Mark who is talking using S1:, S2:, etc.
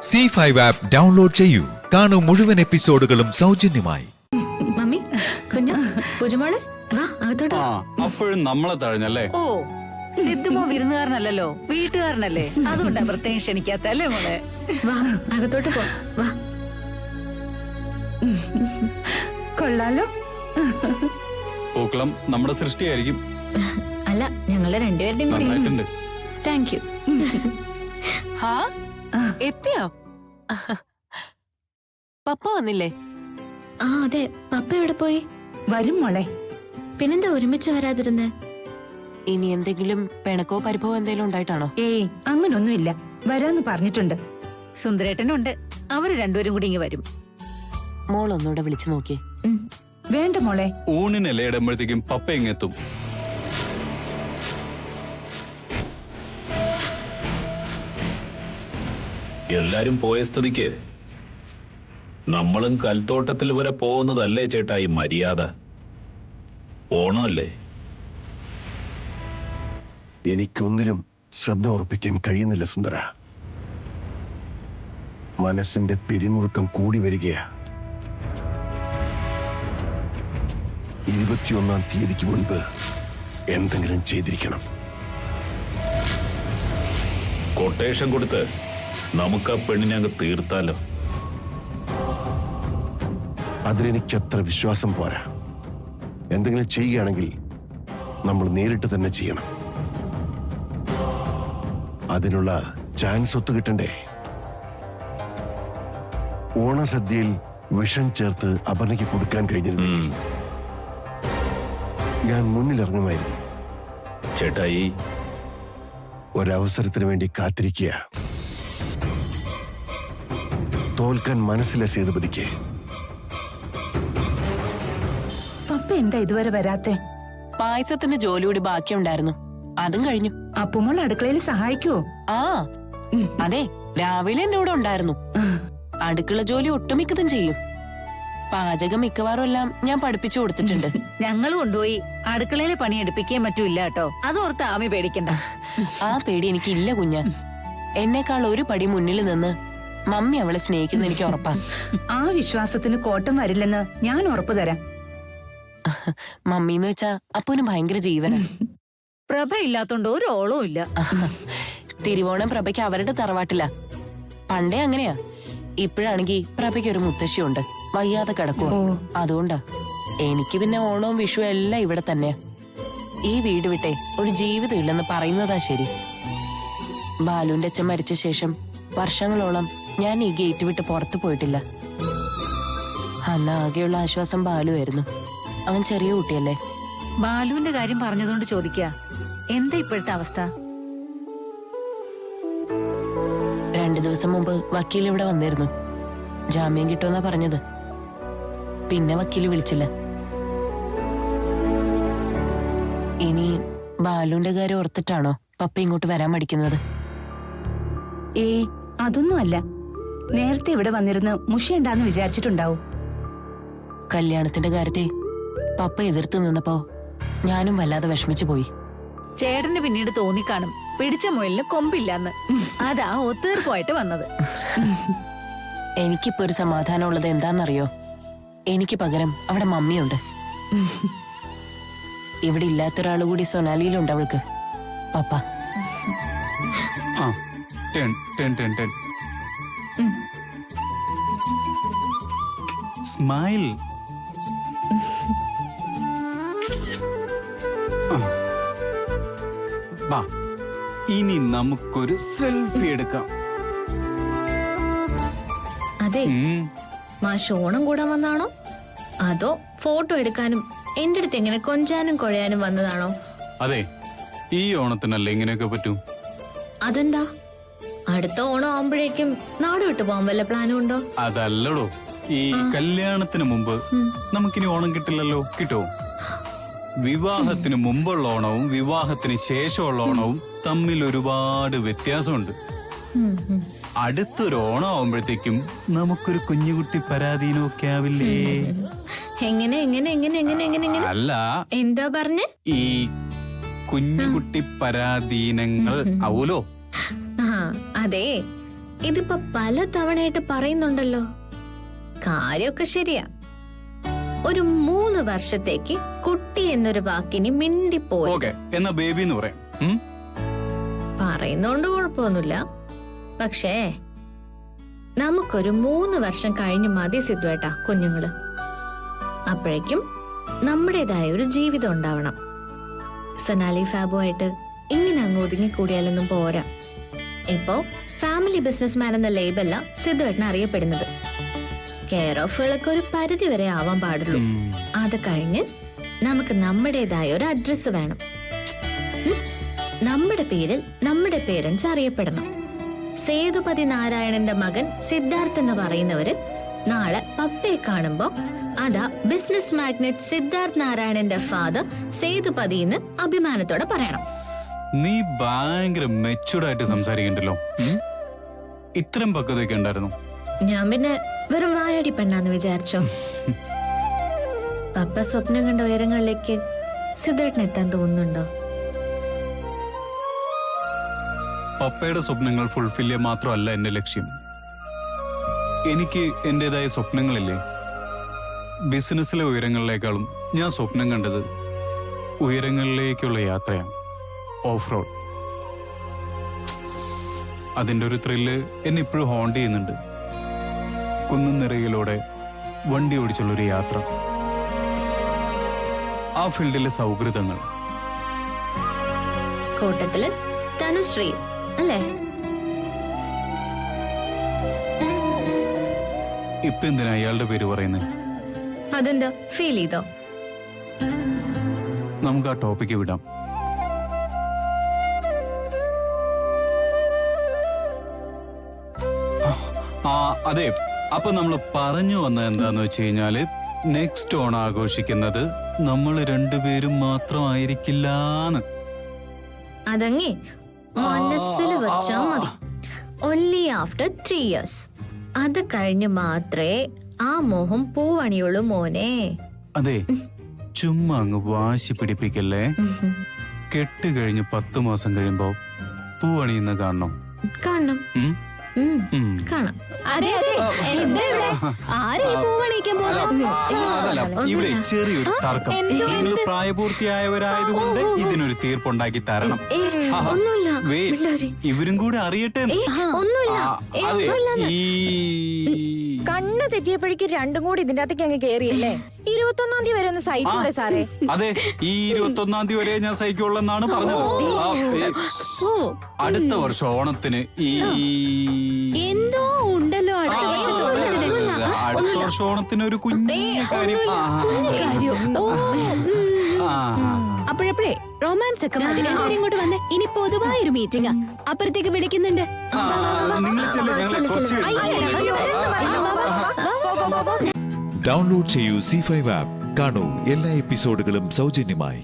S1: C5 app download ചെയ്യൂ. കാണൂ മുഴുവൻ എപ്പിസോഡുകളും സൗജന്യമായി.
S2: മമ്മി, കുഞ്ഞ, പൂജമോളെ, വാ അകത്തോട്ട്.
S3: അപ്പോഴും നമ്മളെ തഴഞ്ഞല്ലേ?
S4: ഓ, സിദ്ധുമോ വിരുന്നുകാരനല്ലോ, വീട്ടുകാരനല്ലേ, അതുകൊണ്ടാ പ്രത്യേകം ക്ഷണിക്കാത്തല്ലേ മോളെ.
S2: വാ അകത്തോട്ട് പോ, വാ.
S5: കൊള്ളാലോ.
S3: പൂക്കളം നമ്മുടെ സൃഷ്ടിയായിരിക്കും.
S2: അല്ല, ഞങ്ങളുടെ രണ്ടുപേരുടെയും കൂടി.
S3: നന്നായിട്ടുണ്ട്.
S2: Thank you.
S6: എത്തിയോ? പപ്പ വന്നില്ലേ?
S2: ആ അതെ, പപ്പ എവിടെ പോയി?
S5: വരും മോളെ.
S2: പിന്നെന്താ ഒരുമിച്ച് വരാതിരുന്നേ?
S6: ഇനി എന്തെങ്കിലും പിണക്കോ പരിഭവോ എന്തെങ്കിലും ഉണ്ടായിട്ടാണോ?
S5: ഏയ്, അങ്ങനൊന്നുമില്ല. വരാന്ന് പറഞ്ഞിട്ടുണ്ട്.
S4: സുന്ദരേട്ടനുണ്ട്, അവര് രണ്ടുപേരും കൂടി ഇങ്ങ് വരും.
S6: മോൾ ഒന്നുകൂടെ വിളിച്ചു നോക്കിയേ.
S5: വേണ്ട മോളെ.
S3: ഊണിനല്ലേ ഇടുമ്പോഴത്തേക്കും പപ്പ ഇങ്ങെത്തും.
S7: എല്ലാരും പോയ സ്ഥിതിക്ക് നമ്മളും കൽത്തോട്ടത്തിൽ വരെ പോകുന്നതല്ലേ ചേട്ടാ ഈ മര്യാദ? ഓണമല്ലേ?
S8: എനിക്കൊന്നിലും ശ്രദ്ധ ഉറപ്പിക്കാൻ കഴിയുന്നില്ല സുന്ദര. മനസ്സിന്റെ പിരിമുറുക്കം കൂടി വരികയാ. 21-ാം തീയതിക്ക് മുൻപ് എന്തെങ്കിലും ചെയ്തിരിക്കണം.
S7: കൊട്ടേഷൻ കൊടുത്ത് നമുക്ക് ആ പെണ്ണിനെ അങ്ങ് തീർത്താലോ?
S8: അതിലെനിക്കത്ര വിശ്വാസം പോരാ. എന്തെങ്കിലും ചെയ്യുകയാണെങ്കിൽ നമ്മൾ നേരിട്ട് തന്നെ ചെയ്യണം. അതിനുള്ള ചാൻസ് ഒത്തു കിട്ടണ്ടേ? ഓണസദ്യയിൽ വിഷം ചേർത്ത് അപർണയ്ക്ക് കൊടുക്കാൻ കഴിഞ്ഞിരുന്നെങ്കിൽ ഞാൻ മുന്നിലിറങ്ങുമായിരുന്നു.
S7: ചേട്ടാ, ഈ
S8: ഒരവസരത്തിന് വേണ്ടി കാത്തിരിക്കുക. തോൽക്കാൻ മനസ്സിലെ സേതുപതിക്ക്.
S5: പപ്പ എന്താ ഇതുവരെ വരാത്തെ?
S6: പായസത്തിന്റെ ജോലി കൂടി ബാക്കിയുണ്ടായിരുന്നു, അതും കഴിഞ്ഞു.
S5: അപ്പുമോൾ അടുക്കളയിൽ സഹായിക്കുവോ?
S6: ആ അതെ, രാവിലെ എന്റെ കൂടെ ഉണ്ടായിരുന്നു. അടുക്കള ജോലി ഒട്ടുമിക്കതും ചെയ്യും. പാചകം മിക്കവാറും എല്ലാം ഞാൻ പഠിപ്പിച്ചു കൊടുത്തിട്ടുണ്ട്.
S4: ഞങ്ങൾ കൊണ്ടുപോയി അടുക്കളയിലെ പണി എടുപ്പിക്കാൻ പറ്റൂല്ല കേട്ടോ, അതോർത്ത് ആമി പേടിക്കണ്ട.
S6: ആ പേടി എനിക്കില്ല കുഞ്ഞ. എന്നേക്കാൾ ഒരു പടി മുന്നിൽ നിന്ന് മമ്മി അവളെ സ്നേഹിക്കുന്ന എനിക്ക് ഉറപ്പാ.
S5: ആ വിശ്വാസത്തിന് കോട്ടം വരില്ലെന്ന് ഞാൻ ഉറപ്പു തരാം.
S6: മമ്മീന്ന് വെച്ചാ അപ്പൂന് ഭയങ്കര ജീവന.
S4: പ്രഭ ഇല്ലാത്തോണ്ട് ഒരു ഓളവും ഇല്ല.
S6: തിരുവോണം പ്രഭയ്ക്ക് അവരുടെ തറവാട്ടില്ല. പണ്ടേ അങ്ങനെയാ. ഇപ്പോഴാണെങ്കി പ്രഭയ്ക്ക് ഒരു മുത്തശ്ശിയുണ്ട്, വയ്യാതെ കിടക്കുവോ. അതുകൊണ്ടാ. എനിക്ക് പിന്നെ ഓണവും വിഷു എല്ലാം ഇവിടെ തന്നെയാ. ഈ വീട് വിട്ടേ ഒരു ജീവിതം ഇല്ലെന്ന് പറയുന്നതാ ശരി. ബാലുവിന്റെ അച്ഛൻ മരിച്ച ശേഷം വർഷങ്ങളോളം ഞാൻ ഈ ഗേറ്റ് വിട്ട് പുറത്തു പോയിട്ടില്ല. അന്ന് ആകെയുള്ള ആശ്വാസം ബാലുവായിരുന്നു. അവൻ ചെറിയ കുട്ടിയല്ലേ.
S4: ബാലുവിന്റെ കാര്യം പറഞ്ഞതുകൊണ്ട് ചോദിക്കുക, എന്താ ഇപ്പോഴത്തെ അവസ്ഥ?
S6: 2 ദിവസം മുമ്പ് വക്കീൽ ഇവിടെ വന്നിരുന്നു. ജാമ്യം കിട്ടുമെന്നാ പറഞ്ഞത്. പിന്നെ വക്കീല് വിളിച്ചില്ല. ഇനി ബാലുവിന്റെ കാര്യം ഓർത്തിട്ടാണോ പപ്പ ഇങ്ങോട്ട് വരാൻ മടിക്കുന്നത്?
S5: ഏയ്, അതൊന്നുമല്ല. നേരത്തെ ഇവിടെ വന്നിരുന്ന് മുഷിയുണ്ടാന്ന് വിചാരിച്ചിട്ടുണ്ടാവും.
S6: കല്യാണത്തിന്റെ കാര്യത്തെ പപ്പ എതിർത്ത് നിന്നപ്പോ ഞാനും വല്ലാതെ വിഷമിച്ചു പോയി.
S4: ചേട്ടന് പിന്നീട് തോന്നിക്കാണും പിടിച്ച മുയലിന് കൊമ്പില്ലാന്ന്. അതാ ഒത്തീർപ്പായിട്ട് വന്നത്.
S6: എനിക്കിപ്പോ ഒരു സമാധാനമുള്ളത് എന്താണെന്നറിയോ? എനിക്ക് പകരം അവിടെ മമ്മിയുണ്ട്. ഇവിടെ ഇല്ലാത്തൊരാൾ കൂടി സൊനാലിയിലുണ്ട് അവൾക്ക്. പപ്പ
S3: സ്മൈൽ. വാ, ഇനി നമുക്കൊരു സെൽഫി എടുക്കാം.
S2: അതെ, മാഷ് ഓണം കൂടാൻ വന്നാണോ അതോ ഫോട്ടോ എടുക്കാനും എന്റെ അടുത്ത് എങ്ങനെ കൊഞ്ചാനും കൊഴയാനും വന്നതാണോ?
S3: അതെ, ഈ ഓണത്തിനല്ലേ ഇങ്ങനെയൊക്കെ പറ്റൂ.
S2: അതെന്താ, അടുത്ത ഓണം ആവുമ്പോഴേക്കും നാട് വിട്ടു പോകാൻ വല്ല പ്ലാനും ഉണ്ടോ?
S3: അതല്ലടോ, ഈ കല്യാണത്തിന് മുമ്പ് നമുക്കിനി ഓണം കിട്ടില്ലല്ലോ. കിട്ടുമോ? വിവാഹത്തിന് മുമ്പുള്ള ഓണവും വിവാഹത്തിന് ശേഷമുള്ള ഓണവും തമ്മിൽ ഒരുപാട് വ്യത്യാസമുണ്ട്. അടുത്തൊരു ഓണം ആവുമ്പോഴത്തേക്കും നമുക്കൊരു കുഞ്ഞുകുട്ടി പരാധീനമൊക്കെ ആവില്ലേ?
S2: എങ്ങനെ എങ്ങനെ എങ്ങനെ എങ്ങനെ എങ്ങനെ എങ്ങനെ
S3: അല്ല,
S2: എന്താ പറഞ്ഞേ?
S3: ഈ കുഞ്ഞുകുട്ടി പരാധീനങ്ങൾ ആവൂലോ.
S2: അതെ, ഇതിപ്പോ പല തവണയായിട്ട് പറയുന്നുണ്ടല്ലോ. കാര്യമൊക്കെ ശരിയാ. ഒരു 3 വർഷത്തേക്ക് കുട്ടി എന്നൊരു വാക്കിനി മിണ്ടിപ്പോയി
S3: ഓക്കെ, എന്നാ ബേബി എന്ന് പറയാം. ഉം?
S2: പറയുന്നോണ്ട് കുഴപ്പമൊന്നുമില്ല. പക്ഷേ നമുക്കൊരു 3 വർഷം കഴിഞ്ഞ് മതി സിദ്ധുവേട്ടാ കുഞ്ഞുങ്ങള്. അപ്പോഴേക്കും നമ്മുടേതായ ഒരു ജീവിതം ഉണ്ടാവണം. സൊനാലി ഫാബുമായിട്ട് ഇങ്ങനെ അങ്ങ് ഒതുങ്ങിക്കൂടിയാലൊന്നും പോരാ. ഇപ്പോ ഫാമിലി ബിസിനസ്മാൻ എന്ന ലേബല്ല സിദ്ധുവേട്ടൻ അറിയപ്പെടുന്നത്. കെയർ ഓഫുകളൊക്കെ ഒരു പരിധി വരെ ആവാൻ പാടുള്ളൂ. അത് കഴിഞ്ഞ് നമുക്ക് നമ്മുടേതായ ഒരു അഡ്രസ് വേണം. നമ്മുടെ പേരിൽ നമ്മുടെ പേരൻസ് അറിയപ്പെടണം. സേതുപതി നാരായണന്റെ മകൻ സിദ്ധാർത്ഥ് എന്ന് പറയുന്നവര് നാളെ പപ്പയെ കാണുമ്പോ അതാ ബിസിനസ് മാഗ്നറ്റ് സിദ്ധാർത്ഥ് നാരായണന്റെ ഫാദർ സേതുപതി എന്ന് അഭിമാനത്തോടെ പറയണം.
S3: നീ ഭയങ്കര മെച്ചൂർഡ് ആയിട്ട് സംസാരിക്കണ്ടല്ലോ. ഇത്രയും പക്വതയൊക്കെ ഉണ്ടായിരുന്നു.
S2: ഞാൻ പിന്നെ വെറും വായാടി പെണ്ണാന്ന് വിചാരിച്ചോ? പപ്പ സ്വപ്നം കണ്ട ഉയരങ്ങളിലേക്ക് സിദ്ധേട്ടന് എത്താൻ തോന്നുന്നുണ്ടോ?
S3: പപ്പയുടെ സ്വപ്നങ്ങൾ ഫുൾഫിൽ ചെയ്യാൻ മാത്രമല്ല എന്റെ ലക്ഷ്യം. എനിക്ക് എന്റേതായ സ്വപ്നങ്ങളില്ലേ. ബിസിനസ്സിലെ ഉയരങ്ങളിലേക്കാളും ഞാൻ സ്വപ്നം കണ്ടത് ഉയരങ്ങളിലേക്കുള്ള യാത്രയാണ്. Off road. അതിന്റെ ഒരു ത്രില്ല് എന്നെ ഇപ്പോഴും ഹോണ്ട് ചെയ്യുന്നുണ്ട്. കുന്നും നിറയിലൂടെ വണ്ടി ഓടിച്ചുള്ളൊരു യാത്ര, ആ ഫീൽഡിലെ സൗഹൃദങ്ങൾ.
S2: കൂട്ടത്തില് തനുശ്രീ അല്ലേ?
S3: ഇപ്പൊ എന്തിനാ അയാളുടെ പേര് പറയുന്നത്?
S2: അതെന്താ ഫീൽ ചെയ്തോ?
S3: നമുക്ക് ആ ടോപ്പിക്ക് വിടാം. അതെ, അപ്പൊ നമ്മൾ പറഞ്ഞു വന്നത് എന്താന്ന് വെച്ച് കഴിഞ്ഞാല് നെക്സ്റ്റ് ഓണം ആഘോഷിക്കുന്നത് നമ്മൾ രണ്ടുപേരും മാത്രമായിരിക്കില്ലാന്ന്.
S2: അതങ്ങേ മനസ്സിൽ വെച്ചാ മതി. only after 3 years. അത് കഴിഞ്ഞ് മാത്രമേ ആ മോഹം പൂവണിയുള്ളൂ മോനെ.
S3: അതെ, ചുമ്മാ അങ്ങ് വാശി പിടിപ്പിക്കല്ലേ. കെട്ട് കഴിഞ്ഞ് 10 മാസം കഴിയുമ്പോ പൂവണിയുന്ന കാണണം.
S2: കാണണം. കാണാം.
S3: അതല്ല, ഇവിടെ ചെറിയൊരു തർക്കം. നിങ്ങൾ പ്രായപൂർത്തിയായവരായതുകൊണ്ട് ഇതിനൊരു തീർപ്പുണ്ടാക്കി തരണം. ഇവരും കൂടെ അറിയട്ടെ. അതെ, ഈ
S9: കണ്ണ് തെറ്റിയപ്പോഴേക്കും രണ്ടും കൂടി ഇതിന്റെ അകത്തേക്ക് അങ്ങ് കേറിയല്ലേ? 21-ാം തീയതി വരെ ഒന്ന് സഹിച്ചൂടെ സാറേ?
S3: അതെ, ഈ 21-ാം തീയതി വരെ ഞാൻ സഹിക്കുള്ളെന്നാണ് പറഞ്ഞത്. അടുത്ത വർഷം ഓണത്തിന്
S2: എന്തോ ഉണ്ടല്ലോ
S3: അടുത്ത വർഷം ഓണത്തിന് ഒരു കുഞ്ഞു കാര്യം.
S9: അപ്പോഴപ്പോഴേ റൊമാൻസ് ഒക്കെ ഇങ്ങോട്ട് വന്നേ. ഇനി പൊതുവായൊരു മീറ്റിംഗാ, അപ്പുറത്തേക്ക് വിളിക്കുന്നുണ്ട്.
S3: നിങ്ങൾ
S1: ഡൗൺലോഡ് ചെയ്യൂ C5 ആപ്പ്. കാണൂ എല്ലാ എപ്പിസോഡുകളും സൗജന്യമായി.